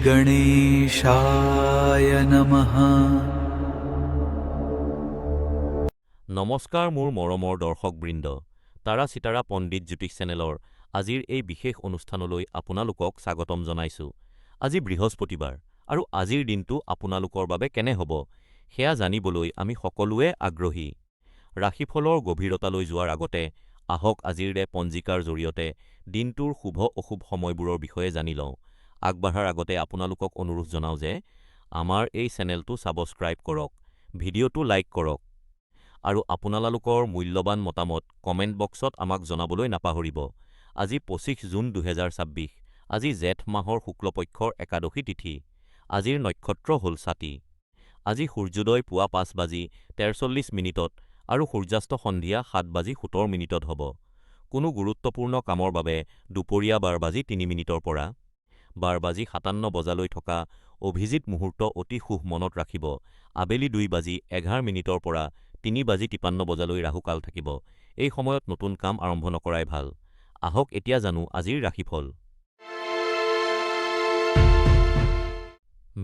গণেশায় নমঃ। নমস্কাৰ মোৰ মৰমৰ দৰ্শকবৃন্দ, তাৰা চিতাৰা পণ্ডিত জ্যোতিষ চেনেলৰ আজিৰ এই বিশেষ অনুষ্ঠানলৈ আপোনালোকক স্বাগতম জনাইছোঁ। আজি বৃহস্পতিবাৰ আৰু আজিৰ দিনটো আপোনালোকৰ বাবে কেনে হ'ব সেয়া জানিবলৈ আমি সকলোৱে আগ্ৰহী। ৰাশিফলৰ গভীৰতালৈ যোৱাৰ আগতে আহক আজিৰ পঞ্জিকাৰ জৰিয়তে দিনটোৰ শুভ অশুভ সময়বোৰৰ বিষয়ে জানি লওঁ। আগবাঢ়াৰ আগতে আপোনালোকক অনুৰোধ জনাওঁ যে আমাৰ এই চেনেলটো ছাবস্ক্ৰাইব কৰক, ভিডিঅ'টো লাইক কৰক আৰু আপোনালোকৰ মূল্যৱান মতামত কমেণ্ট বক্সত আমাক জনাবলৈ নাপাহৰিব। আজি ২৫ জুন ২০২৬, আজি জেঠ মাহৰ শুক্লপক্ষৰ একাদশী তিথি। আজিৰ নক্ষত্ৰ হ'ল ছাতি। আজি সূৰ্যোদয় পুৱা ৫:৪৩ আৰু সূৰ্যাস্ত সন্ধিয়া ৭:১৭ হ'ব। কোনো গুৰুত্বপূৰ্ণ কামৰ বাবে দুপৰীয়া ১২:০৩ পৰা ১২:৫৭ থকা অভিজিত মুহূৰ্ত অতি শুভ মনত ৰাখিব। আবেলি ২:১১ পৰা ৩:৫৩ ৰাহুকাল থাকিব। এই সময়ত নতুন কাম আৰম্ভ নকৰাই ভাল। আহক এতিয়া জানো আজিৰ ৰাশিফল।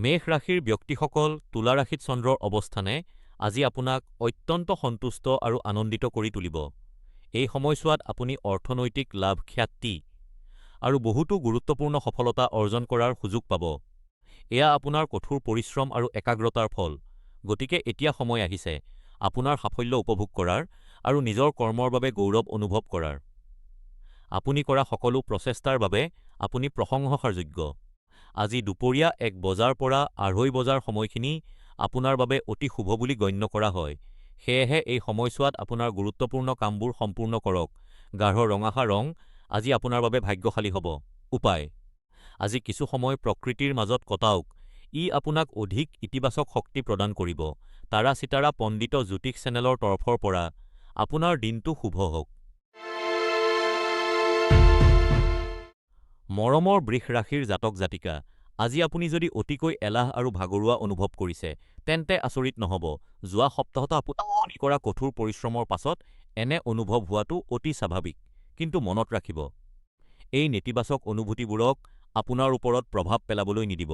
মেষ ৰাশিৰ ব্যক্তিসকল, তুলা ৰাশিত চন্দ্ৰৰ অৱস্থানে আজি আপোনাক অত্যন্ত সন্তুষ্ট আৰু আনন্দিত কৰি তুলিব। এই সময়ছোৱাত আপুনি অৰ্থনৈতিক লাভ, খ্যাতি আৰু বহুতো গুৰুত্বপূৰ্ণ সফলতা অৰ্জন কৰাৰ সুযোগ পাব। এয়া আপোনাৰ কঠোৰ পৰিশ্ৰম আৰু একাগ্ৰতাৰ ফল। গতিকে এতিয়া সময় আহিছে আপোনাৰ সাফল্য উপভোগ কৰাৰ আৰু নিজৰ কৰ্মৰ বাবে গৌৰৱ অনুভৱ কৰাৰ। আপুনি কৰা সকলো প্ৰচেষ্টাৰ বাবে আপুনি প্ৰশংসাযোগ্য। আজি দুপৰীয়া ১ বজাৰ পৰা ২:৩০ বজাৰ সময়খিনি আপোনাৰ বাবে অতি শুভ বুলি গণ্য কৰা হয়। সেয়েহে এই সময়ছোৱাত আপোনাৰ গুৰুত্বপূৰ্ণ কামবোৰ সম্পূৰ্ণ কৰক। গাঢ় ৰঙাশা ৰং আজি আপোনাৰ বাবে ভাগ্যশালী হ'ব। উপায়: আজি কিছু সময় প্ৰকৃতিৰ মাজত কটাওক, ই আপোনাক অধিক ইতিবাচক শক্তি প্ৰদান কৰিব। তাৰা চিতাৰা পণ্ডিত জ্যোতিষ চেনেলৰ তৰফৰ পৰা আপোনাৰ দিনটো শুভ হওক। মৰমৰ বৃষ ৰাশিৰ জাতক জাতিকা, আজি আপুনি যদি অতিকৈ এলাহ আৰু ভাগৰুৱা অনুভৱ কৰিছে তেন্তে আচৰিত নহ'ব। যোৱা সপ্তাহত আপুনি কৰা কঠোৰ পৰিশ্ৰমৰ পাছত এনে অনুভৱ হোৱাটো অতি স্বাভাৱিক। কিন্তু মনত ৰাখিব, এই নেতিবাচক অনুভূতিবোৰক আপোনাৰ ওপৰত প্ৰভাৱ পেলাবলৈ নিদিব।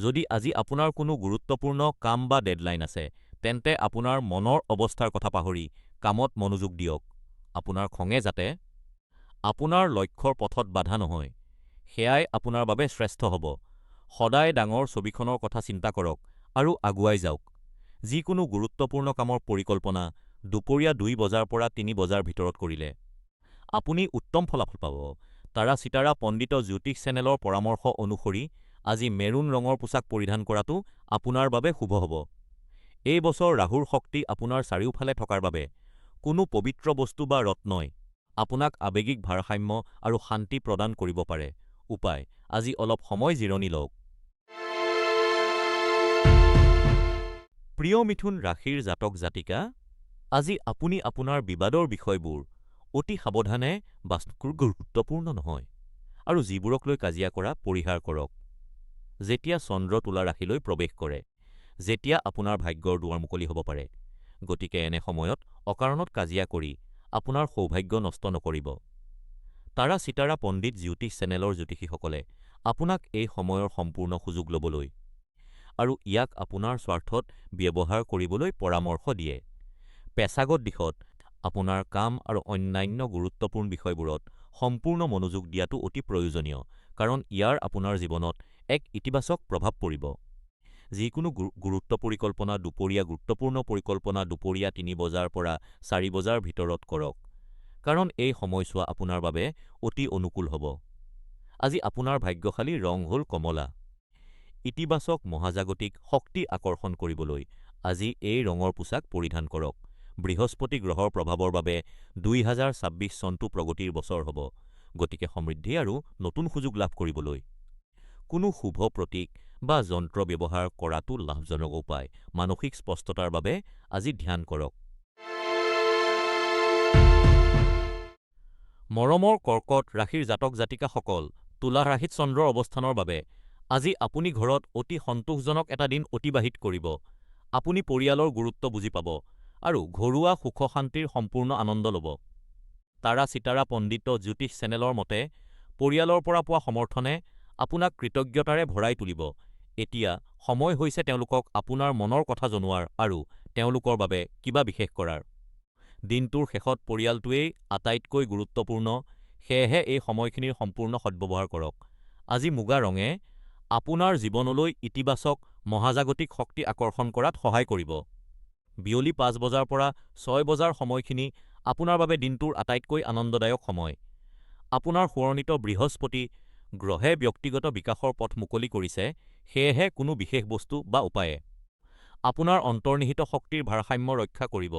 যদি আজি আপোনাৰ কোনো গুৰুত্বপূৰ্ণ কাম বা ডেডলাইন আছে, তেন্তে আপোনাৰ মনৰ অৱস্থাৰ কথা পাহৰি কামত মনোযোগ দিয়ক। আপোনাৰ খঙে যাতে আপোনাৰ লক্ষ্যৰ পথত বাধা নহয়, সেয়াই আপোনাৰ বাবে শ্ৰেষ্ঠ হ'ব। সদায় ডাঙৰ ছবিখনৰ কথা চিন্তা কৰক আৰু আগুৱাই যাওক। যিকোনো গুৰুত্বপূৰ্ণ কামৰ পৰিকল্পনা দুপৰীয়া ২ বজাৰ পৰা ৩ বজাৰ ভিতৰত কৰিলে আপুনি উত্তম ফলাফল পাব। তাৰা চিতাৰা পণ্ডিত জ্যোতিষ চেনেলৰ পৰামৰ্শ অনুসৰি আজি মেৰুণ ৰঙৰ পোছাক পৰিধান কৰাটো আপোনাৰ বাবে শুভ হ'ব। এই বছৰ ৰাহুৰ শক্তি আপোনাৰ চাৰিওফালে থকাৰ বাবে কোনো পবিত্ৰ বস্তু বা ৰত্নই আপোনাক আৱেগিক ভাৰসাম্য আৰু শান্তি প্ৰদান কৰিব পাৰে। উপায়: আজি অলপ সময় জিৰণি লওক। প্ৰিয় মিথুন ৰাশিৰ জাতক জাতিকা, আজি আপুনি আপোনাৰ বিবাদৰ বিষয়বোৰ অতি সাৱধানে গুৰুত্বপূৰ্ণ নহয় আৰু যিবোৰক লৈ কাজিয়া কৰা পৰিহাৰ কৰক। যেতিয়া চন্দ্ৰ তুলা ৰাশিলৈ প্ৰৱেশ কৰে, যেতিয়া আপোনাৰ ভাগ্যৰ দুৱাৰ মুকলি হ'ব পাৰে, গতিকে এনে সময়ত অকাৰণত কাজিয়া কৰি আপোনাৰ সৌভাগ্য নষ্ট নকৰিব। তাৰা চিতাৰা পণ্ডিত জ্যোতিষ চেনেলৰ জ্যোতিষীসকলে আপোনাক এই সময়ৰ সম্পূৰ্ণ সুযোগ ল'বলৈ আৰু ইয়াক আপোনাৰ স্বাৰ্থত ব্যৱহাৰ কৰিবলৈ পৰামৰ্শ দিয়ে। পেছাগত দিশত আপোনাৰ কাম আৰু অন্যান্য গুৰুত্বপূৰ্ণ বিষয়বোৰত সম্পূৰ্ণ মনোযোগ দিয়াটো অতি প্ৰয়োজনীয়, কাৰণ ইয়াৰ আপোনাৰ জীৱনত এক ইতিবাচক প্ৰভাৱ পৰিব। যিকোনো গুৰুত্বপূৰ্ণ পৰিকল্পনা দুপৰীয়া ৩ বজাৰ পৰা ৪ বজাৰ ভিতৰত কৰক, কাৰণ এই সময়ছোৱা আপোনাৰ বাবে অতি অনুকূল হ'ব। আজি আপোনাৰ ভাগ্যশালী ৰং হ'ল কমলা। ইতিবাচক মহাজাগতিক শক্তি আকৰ্ষণ কৰিবলৈ আজি এই ৰঙৰ পোছাক পৰিধান কৰক। বৃহস্পতি গ্ৰহৰ প্ৰভাৱৰ বাবে ২০২৬ চনটো প্ৰগতিৰ বছৰ হ'ব। গতিকে সমৃদ্ধি আৰু নতুন সুযোগ লাভ কৰিবলৈ কোনো শুভ প্ৰতীক বা যন্ত্ৰ ব্যৱহাৰ কৰাটো লাভজনক উপায়। মানসিক স্পষ্টতাৰ বাবে আজি ধ্যান কৰক। মৰমৰ কৰ্কট ৰাশিৰ জাতক জাতিকাসকল, তুলা ৰাশিত চন্দ্ৰৰ অৱস্থানৰ বাবে আজি আপুনি ঘৰত অতি সন্তোষজনক এটা দিন অতিবাহিত কৰিব। আপুনি পৰিয়ালৰ গুৰুত্ব বুজি পাব আৰু ঘৰুৱা সুখ-শান্তিৰ সম্পূৰ্ণ আনন্দ ল'ব। তাৰা চিতাৰা পণ্ডিত জ্যোতিষ চেনেলৰ মতে পৰিয়ালৰ পৰা পোৱা সমৰ্থনে আপোনাক কৃতজ্ঞতাৰে ভৰাই তুলিব। এতিয়া সময় হৈছে তেওঁলোকক আপোনাৰ মনৰ কথা জনোৱাৰ আৰু তেওঁলোকৰ বাবে কিবা বিশেষ কৰাৰ। দিনটোৰ শেষত পৰিয়ালটোৱেই আটাইতকৈ গুৰুত্বপূৰ্ণ, সেয়েহে এই সময়খিনিৰ সম্পূৰ্ণ সদ্ব্যৱহাৰ কৰক। আজি মুগা ৰঙে আপোনাৰ জীৱনলৈ ইতিবাচক মহাজাগতিক শক্তি আকৰ্ষণ কৰাত সহায় কৰিব। বিয়লি ৫ বজাৰ পৰা ৬ বজাৰ সময়খিনি আপোনাৰ বাবে দিনটোৰ আটাইতকৈ আনন্দদায়ক সময়। আপোনাৰ সোঁৱৰণিত বৃহস্পতি গ্ৰহে ব্যক্তিগত বিকাশৰ পথ মুকলি কৰিছে, সেয়েহে কোনো বিশেষ বস্তু বা উপায়ে আপোনাৰ অন্তৰ্নিহিত শক্তিৰ ভাৰসাম্য ৰক্ষা কৰিব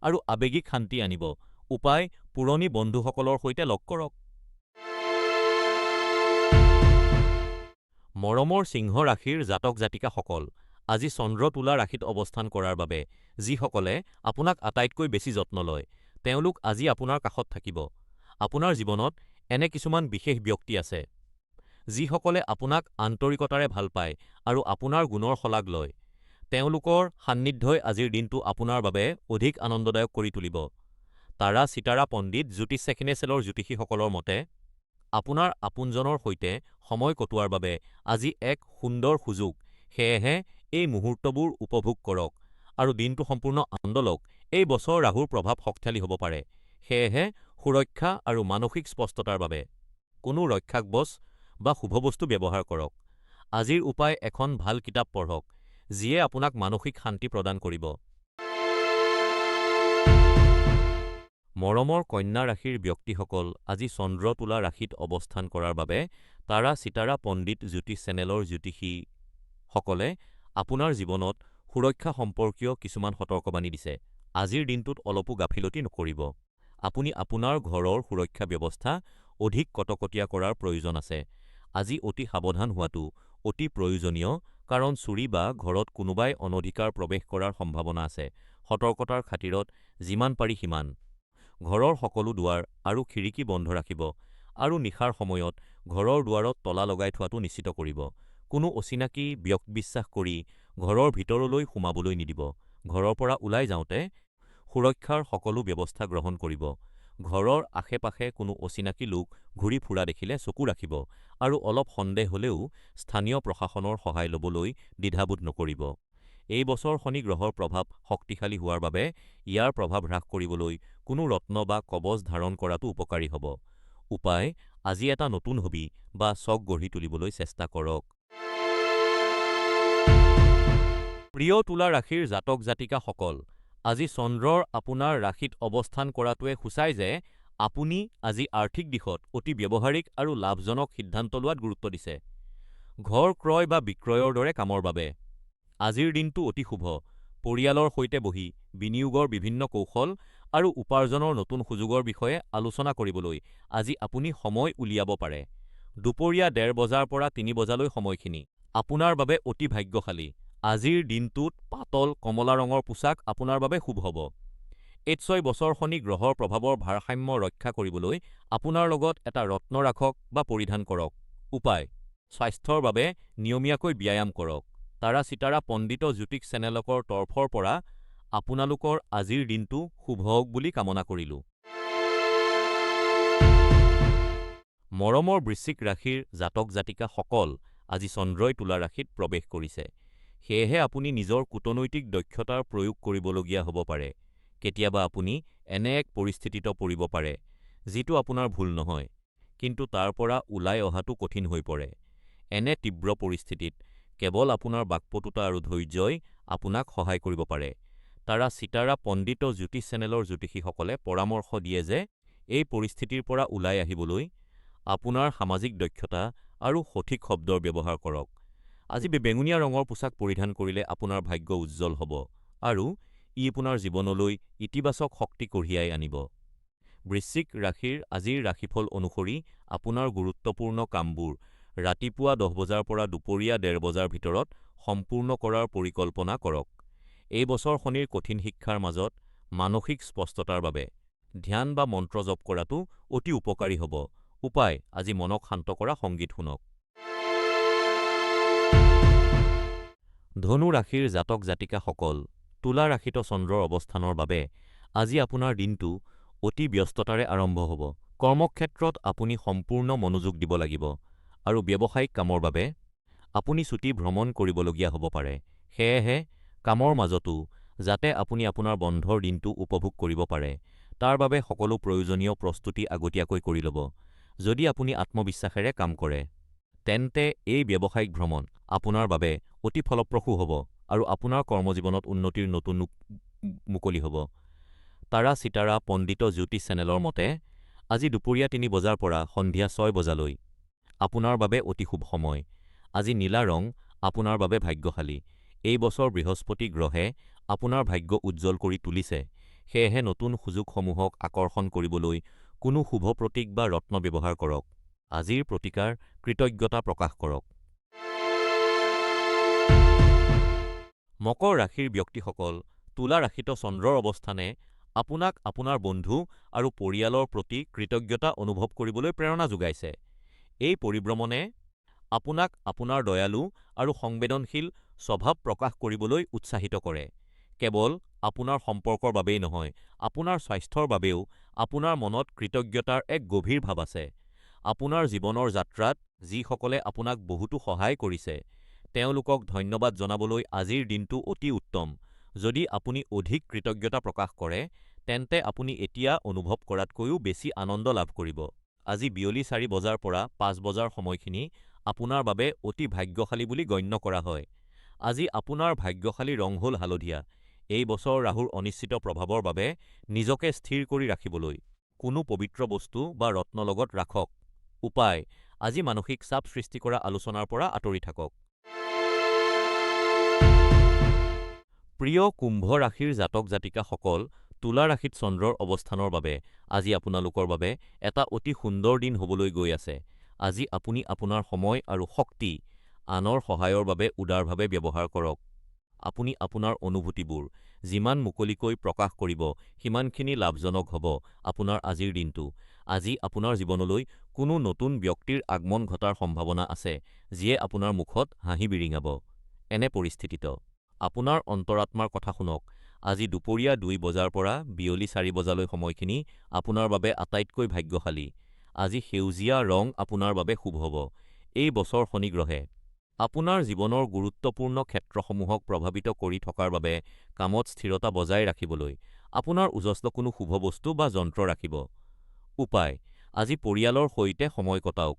আৰু আৱেগিক শান্তি আনিব। উপায়: পুৰণি বন্ধুসকলৰ সৈতে লগ কৰক। মৰমৰ সিংহ ৰাশিৰ জাতক জাতিকাসকল, আজি চন্দ্ৰ তুলা ৰাশিত অৱস্থান কৰাৰ বাবে যিসকলে আপোনাক আটাইতকৈ বেছি যত্ন লয়, তেওঁলোক আজি আপোনাৰ কাষত থাকিব। আপোনাৰ জীৱনত এনে কিছুমান বিশেষ ব্যক্তি আছে যিসকলে আপোনাক আন্তৰিকতাৰে ভাল পায় আৰু আপোনাৰ গুণৰ শলাগ লয়। তেওঁলোকৰ সান্নিধ্যই আজিৰ দিনটো আপোনাৰ বাবে অধিক আনন্দদায়ক কৰি তুলিব। তাৰা চিতাৰা পণ্ডিত জ্যোতিষ ছেখিনেচেলৰ জ্যোতিষীসকলৰ মতে, আপোনাৰ আপোনজনৰ সৈতে সময় কটোৱাৰ বাবে আজি এক সুন্দৰ সুযোগ, সেয়েহে এই মুহূৰ্তবোৰ উপভোগ কৰক আৰু দিনটো সম্পূৰ্ণ আনন্দ লওক। এই বছৰ ৰাহুৰ প্ৰভাৱ শক্তিশালী হ'ব পাৰে, সেয়েহে সুৰক্ষা আৰু মানসিক স্পষ্টতাৰ বাবে কোনো ৰক্ষাকৱচ বা শুভ বস্তু ব্যৱহাৰ কৰক। আজিৰ উপায়: এখন ভাল কিতাপ পঢ়ক, যিয়ে আপোনাক মানসিক শান্তি প্ৰদান কৰিব। মৰমৰ কন্যা ৰাশিৰ ব্যক্তিসকল, আজি চন্দ্ৰ তুলা ৰাশিত অৱস্থান কৰাৰ বাবে তাৰা চিতাৰা পণ্ডিত জ্যোতিষ চেনেলৰ জ্যোতিষীসকলে আপোনাৰ জীৱনত সুৰক্ষা সম্পৰ্কীয় কিছুমান সতৰ্কবাণী দিছে। আজিৰ দিনটোত অলপো গাফিলতি নকৰিব। আপুনি আপোনাৰ ঘৰৰ সুৰক্ষা ব্যৱস্থা অধিক কটকটীয়া কৰাৰ প্ৰয়োজন আছে। আজি অতি সাৱধান হোৱাটো অতি প্ৰয়োজনীয়, কাৰণ চুৰি বা ঘৰত কোনোবাই অনধিকাৰ প্ৰৱেশ কৰাৰ সম্ভাৱনা আছে। সতৰ্কতাৰ খাতিৰত যিমান পাৰি সিমান ঘৰৰ সকলো দুৱাৰ আৰু খিৰিকী বন্ধ ৰাখিব আৰু নিশাৰ সময়ত ঘৰৰ দুৱাৰত তলা লগাই থোৱাটো নিশ্চিত কৰিব। কোনো অচিনাকি বিশ্বাস কৰি ঘৰৰ ভিতৰলৈ সোমাবলৈ নিদিব। ঘৰৰ পৰা ওলাই যাওঁতে সুৰক্ষাৰ সকলো ব্যৱস্থা গ্ৰহণ কৰিব। ঘৰৰ আশে-পাশে কোনো অচিনাকি লোক ঘূৰি ফুৰা দেখিলে চকু ৰাখিব আৰু অলপ সন্দেহ হ'লেও স্থানীয় প্ৰশাসনৰ সহায় ল'বলৈ দ্বিধাবোধ নকৰিব। এই বছৰ শনি গ্ৰহৰ প্ৰভাৱ শক্তিশালী হোৱাৰ বাবে ইয়াৰ প্ৰভাৱ হ্ৰাস কৰিবলৈ কোনো ৰত্ন বা কৱচ ধাৰণ কৰাটো উপকাৰী হ'ব। উপায়: আজি এটা নতুন হবি বা চখ গঢ়ি তুলিবলৈ চেষ্টা কৰক। প্ৰিয় তুলা ৰাশিৰ জাতক জাতিকাসকল, আজি চন্দ্ৰৰ আপোনাৰ ৰাশিত অৱস্থান কৰাটোৱে সূচায় যে আপুনি আজি আৰ্থিক দিশত অতি ব্যৱহাৰিক আৰু লাভজনক সিদ্ধান্ত লোৱাত গুৰুত্ব দিছে। ঘৰ ক্ৰয় বা বিক্ৰয়ৰ দৰে কামৰ বাবে আজিৰ দিনটো অতি শুভ। পৰিয়ালৰ সৈতে বহি বিনিয়োগৰ বিভিন্ন কৌশল আৰু উপাৰ্জনৰ নতুন সুযোগৰ বিষয়ে আলোচনা কৰিবলৈ আজি আপুনি সময় উলিয়াব পাৰে। দুপৰীয়া ১:৩০ বজাৰ পৰা ৩ বজালৈ সময়খিনি আপোনাৰ বাবে অতি ভাগ্যশালী। আজিৰ দিনটোত পাতল কমলা ৰঙৰ পোচাক আপোনাৰ বাবে শুভ হ'ব। ৬ বছৰ শনি গ্ৰহৰ প্ৰভাৱৰ ভাৰসাম্য ৰক্ষা কৰিবলৈ আপোনাৰ লগত এটা ৰত্ন ৰাখক বা পৰিধান কৰক। উপায়: স্বাস্থ্যৰ বাবে নিয়মীয়াকৈ ব্যায়াম কৰক। তাৰা চিতাৰা পণ্ডিত জ্যোতিষ চেনেলকৰ তৰফৰ পৰা আপোনালোকৰ আজিৰ দিনটো শুভ হওক বুলি কামনা কৰিলো। মৰমৰ বৃশ্চিক ৰাশিৰ জাতক জাতিকাসকল, আজি চন্দ্ৰই তুলা ৰাশিত প্ৰৱেশ কৰিছে, সেয়েহে আপুনি নিজৰ কূটনৈতিক দক্ষতাৰ প্ৰয়োগ কৰিবলগীয়া হ'ব পাৰে। কেতিয়াবা আপুনি এনে এক পৰিস্থিতিত পৰিব পাৰে যিটো আপোনাৰ ভুল নহয়, কিন্তু তাৰ পৰা ওলাই অহাটো কঠিন হৈ পৰে। এনে তীব্ৰ পৰিস্থিতিত কেৱল আপোনাৰ বাকপটুতা আৰু ধৈৰ্যই আপোনাক সহায় কৰিব পাৰে। তাৰা চিতাৰা পণ্ডিত জ্যোতিষ চেনেলৰ জ্যোতিষীসকলে পৰামৰ্শ দিয়ে যে এই পৰিস্থিতিৰ পৰা ওলাই আহিবলৈ আপোনাৰ সামাজিক দক্ষতা আৰু সঠিক শব্দৰ ব্যৱহাৰ কৰক। আজি বেঙুনীয়া ৰঙৰ পোছাক পৰিধান কৰিলে আপোনাৰ ভাগ্য উজ্জ্বল হ'ব আৰু ই আপোনাৰ জীৱনলৈ ইতিবাচক শক্তি কঢ়িয়াই আনিব। বৃশ্চিক ৰাশিৰ আজিৰ ৰাশিফল অনুসৰি আপোনাৰ গুৰুত্বপূৰ্ণ কামবোৰ ৰাতিপুৱা ১০ বজাৰ পৰা দুপৰীয়া ১:৩০ বজাৰ ভিতৰত সম্পূৰ্ণ কৰাৰ পৰিকল্পনা কৰক। এই বছৰ শনিৰ কঠিন শিক্ষাৰ মাজত মানসিক স্পষ্টতাৰ বাবে ধ্যান বা মন্ত্ৰ জপ কৰাটো অতি উপকাৰী হ'ব। উপায়: আজি মনক শান্ত কৰা সংগীত শুনক। ধনু ৰাশিৰ জাতক জাতিকাসকল, তুলা ৰাশিত চন্দ্ৰৰ অৱস্থানৰ বাবে আজি আপোনাৰ দিনটো অতি ব্যস্ততাৰে আৰম্ভ হ'ব। কৰ্মক্ষেত্ৰত আপুনি সম্পূৰ্ণ মনোযোগ দিব লাগিব আৰু ব্যৱসায়িক কামৰ বাবে আপুনি ছুটি ভ্ৰমণ কৰিবলগীয়া হ'ব পাৰে। সেয়েহে কামৰ মাজতো যাতে আপুনি আপোনাৰ বন্ধৰ দিনটো উপভোগ কৰিব পাৰে, তাৰ বাবে সকলো প্ৰয়োজনীয় প্ৰস্তুতি আগতীয়াকৈ কৰি ল'ব। যদি আপুনি আত্মবিশ্বাসেৰে কাম কৰে, তেন্তে এই ব্যৱসায়িক ভ্ৰমণ আপোনাৰ বাবে অতি ফলপ্ৰসূ হ'ব আৰু আপোনাৰ কৰ্মজীৱনত উন্নতিৰ নতুন মুকলি হ'ব। তাৰা চিতাৰা পণ্ডিত জ্যোতিষ চেনেলৰ মতে, আজি দুপৰীয়া ৩ বজাৰ পৰা সন্ধিয়া ৬ বজালৈ আপোনাৰ বাবে অতি শুভ সময়। আজি নীলা ৰং আপোনাৰ বাবে ভাগ্যশালী। এই বছৰ বৃহস্পতি গ্ৰহে আপোনাৰ ভাগ্য উজ্জ্বল কৰি তুলিছে, সেয়েহে নতুন সুযোগসমূহক আকৰ্ষণ কৰিবলৈ কোনো শুভ প্ৰতীক বা ৰত্ন ব্যৱহাৰ কৰক। আজিৰ প্ৰতিকাৰ কৃতজ্ঞতা প্ৰকাশ কৰক। মকৰ ৰাশিৰ ব্যক্তিসকল, তুলা ৰাশিত চন্দ্ৰৰ অৱস্থানে আপোনাক আপোনাৰ বন্ধু আৰু পৰিয়ালৰ প্ৰতি কৃতজ্ঞতা অনুভৱ কৰিবলৈ প্ৰেৰণা যোগাইছে। এই পৰিভ্ৰমণে আপোনাক আপোনাৰ দয়ালু আৰু সংবেদনশীল স্বভাৱ প্ৰকাশ কৰিবলৈ উৎসাহিত কৰে। কেৱল আপোনাৰ সম্পৰ্কৰ বাবেই নহয়, আপোনাৰ স্বাস্থ্যৰ বাবেও আপোনাৰ মনত কৃতজ্ঞতাৰ এক গভীৰ ভাৱ আছে। আপোনাৰ জীৱনৰ যাত্ৰাত যিসকলে আপোনাক বহুতো সহায় কৰিছে, তেওঁলোকক ধন্যবাদ জনাবলৈ আজিৰ দিনটো অতি উত্তম। যদি আপুনি অধিক কৃতজ্ঞতা প্ৰকাশ কৰে, তেন্তে আপুনি এতিয়া অনুভৱ কৰাতকৈও বেছি আনন্দ লাভ কৰিব। আজি বিয়লি ৪ বজাৰ পৰা ৫ বজাৰ সময়খিনি আপোনাৰ বাবে অতি ভাগ্যশালী বুলি গণ্য কৰা হয়। আজি আপোনাৰ ভাগ্যশালী ৰং হ'ল হালধীয়া। এই বছৰ ৰাহুৰ অনিশ্চিত প্ৰভাৱৰ বাবে নিজকে স্থিৰ কৰি ৰাখিবলৈ কোনো পবিত্ৰ বস্তু বা ৰত্ন লগত ৰাখক। উপায়: আজি মানসিক চাপ সৃষ্টি কৰা আলোচনাৰ পৰা আঁতৰি থাকক। প্ৰিয় কুম্ভ ৰাশিৰ জাতক জাতিকাসকল, তুলা ৰাশিত চন্দ্ৰৰ অৱস্থানৰ বাবে আজি আপোনালোকৰ বাবে এটা অতি সুন্দৰ দিন হ'বলৈ গৈ আছে। আজি আপুনি আপোনাৰ সময় আৰু শক্তি আনৰ সহায়ৰ বাবে উদাৰভাৱে ব্যৱহাৰ কৰক। আপুনি আপোনাৰ অনুভূতিবোৰ যিমান মুকলিকৈ প্ৰকাশ কৰিব, সিমানখিনি লাভজনক হ'ব আপোনাৰ আজিৰ দিনটো। আজি আপোনাৰ জীৱনলৈ কোনো নতুন ব্যক্তিৰ আগমন ঘটাৰ সম্ভাৱনা আছে, যিয়ে আপোনাৰ মুখত হাঁহি বিৰিঙাব। এনে পৰিস্থিতিত আপোনাৰ অন্তৰাত্মাৰ কথা শুনক। আজি দুপৰীয়া ২ বজাৰ পৰা বিয়লি ৪ বজালৈ সময়খিনি আপোনাৰ বাবে আটাইতকৈ ভাগ্যশালী। আজি সেউজীয়া ৰং আপোনাৰ বাবে শুভ হ'ব। এই বছৰ শনি গ্ৰহে আপোনাৰ জীৱনৰ গুৰুত্বপূৰ্ণ ক্ষেত্ৰসমূহক প্ৰভাৱিত কৰি থকাৰ বাবে কামত স্থিৰতা বজাই ৰাখিবলৈ আপোনাৰ ওজস্ৰ কোনো শুভ বস্তু বা যন্ত্ৰ ৰাখিব। উপায়: আজি পৰিয়ালৰ সৈতে সময় কটাওক।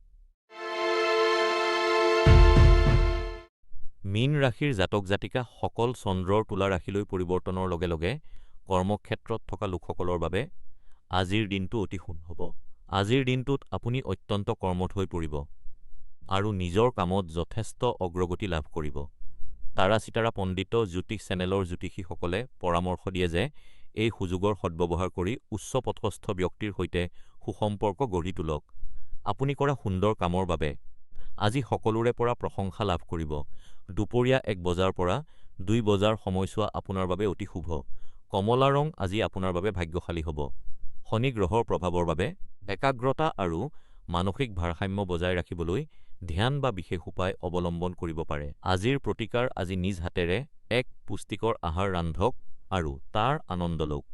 মীন ৰাশিৰ জাতক জাতিকাসকল, চন্দ্ৰৰ তুলা ৰাশিলৈ পৰিৱৰ্তনৰ লগে লগে কৰ্মক্ষেত্ৰত থকা লোকসকলৰ বাবে আজিৰ দিনটো অতি শুভ হ'ব। আজিৰ দিনটোত আপুনি অত্যন্ত কৰ্মঠ হৈ পৰিব আৰু নিজৰ কামত যথেষ্ট অগ্ৰগতি লাভ কৰিব। তাৰা চিতাৰা পণ্ডিত জ্যোতিষ চেনেলৰ জ্যোতিষীসকলে পৰামৰ্শ দিয়ে যে এই সুযোগৰ সদ্ব্যৱহাৰ কৰি উচ্চ পদস্থ ব্যক্তিৰ সৈতে সুসম্পৰ্ক গঢ়ি তোলক। আপুনি কৰা সুন্দৰ কামৰ বাবে আজি সকলোৰে পৰা প্ৰশংসা লাভ কৰিব। দুপৰীয়া ১ বজাৰ পৰা ২ বজাৰ সময়ছোৱা আপোনাৰ বাবে অতি শুভ। কমলা ৰং আজি আপোনাৰ বাবে ভাগ্যশালী হ'ব। শনি গ্ৰহৰ প্ৰভাৱৰ বাবে একাগ্ৰতা আৰু মানসিক ভাৰসাম্য বজাই ৰাখিবলৈ ধ্যান বা বিশেষ উপায় অৱলম্বন কৰিব পাৰে। আজিৰ প্ৰতিকাৰ: আজি নিজ হাতেৰে এক পুষ্টিকৰ আহাৰ ৰান্ধক আৰু তাৰ আনন্দ লওক।